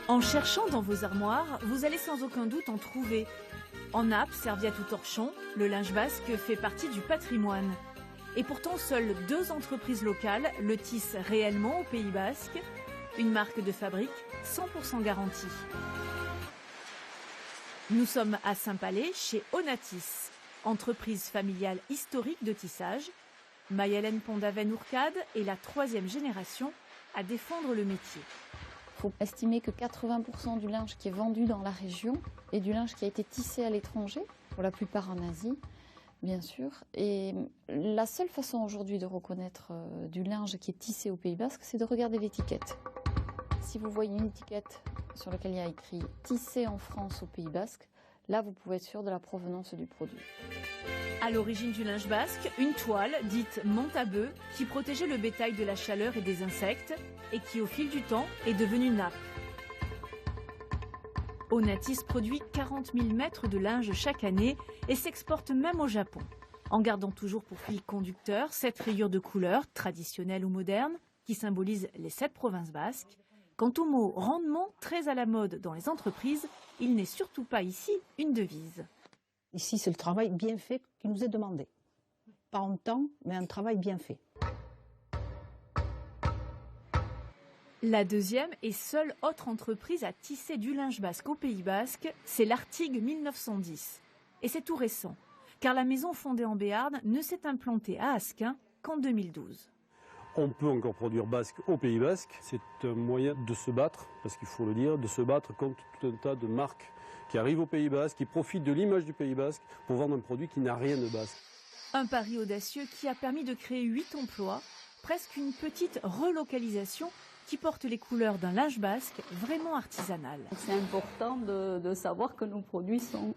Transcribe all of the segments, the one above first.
En cherchant dans vos armoires, vous allez sans aucun doute en trouver. En nappe, serviette ou torchon, le linge basque fait partie du patrimoine. Et pourtant, seules 2 entreprises locales le tissent réellement au Pays Basque. Une marque de fabrique 100% garantie. Nous sommes à Saint-Palais, chez Onatis, entreprise familiale historique de tissage. Maï-Hélène Pondaven-Ourcade est la 3e génération à défendre le métier. Il faut estimer que 80% du linge qui est vendu dans la région est du linge qui a été tissé à l'étranger, pour la plupart en Asie, bien sûr. Et la seule façon aujourd'hui de reconnaître du linge qui est tissé au Pays Basque, c'est de regarder l'étiquette. Si vous voyez une étiquette sur laquelle il y a écrit « tissé en France au Pays Basque », là vous pouvez être sûr de la provenance du produit. À l'origine du linge basque, une toile dite monte-à-bœuf qui protégeait le bétail de la chaleur et des insectes et qui au fil du temps est devenue nappe. Onatis produit 40 000 mètres de linge chaque année et s'exporte même au Japon. En gardant toujours pour fil conducteur 7 rayures de couleur, traditionnelles ou modernes, qui symbolisent les 7 provinces basques. Quant au mot rendement, très à la mode dans les entreprises, il n'est surtout pas ici une devise. Ici, c'est le travail bien fait qui nous est demandé. Pas en temps, mais un travail bien fait. La 2e et seule autre entreprise à tisser du linge basque au Pays Basque, c'est l'Artigue 1910. Et c'est tout récent, car la maison fondée en Béarn ne s'est implantée à Asquin qu'en 2012. On peut encore produire basque au Pays Basque. C'est un moyen de se battre, parce qu'il faut le dire, de se battre contre tout un tas de marques qui arrivent au Pays Basque, qui profitent de l'image du Pays Basque pour vendre un produit qui n'a rien de basque. Un pari audacieux qui a permis de créer 8 emplois, presque une petite relocalisation qui porte les couleurs d'un linge basque vraiment artisanal. C'est important de savoir que nos produits sont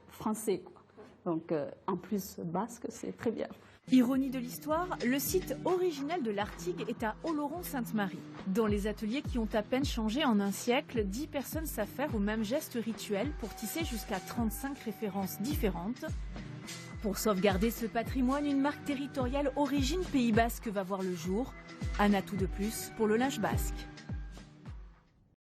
français, quoi. Donc en plus basque, c'est très bien. Ironie de l'histoire, le site originel de l'Artigue est à Oloron-Sainte-Marie. Dans les ateliers qui ont à peine changé en un siècle, 10 personnes savent faire au même geste rituel pour tisser jusqu'à 35 références différentes. Pour sauvegarder ce patrimoine, une marque territoriale origine Pays Basque va voir le jour. Un atout de plus pour le linge basque.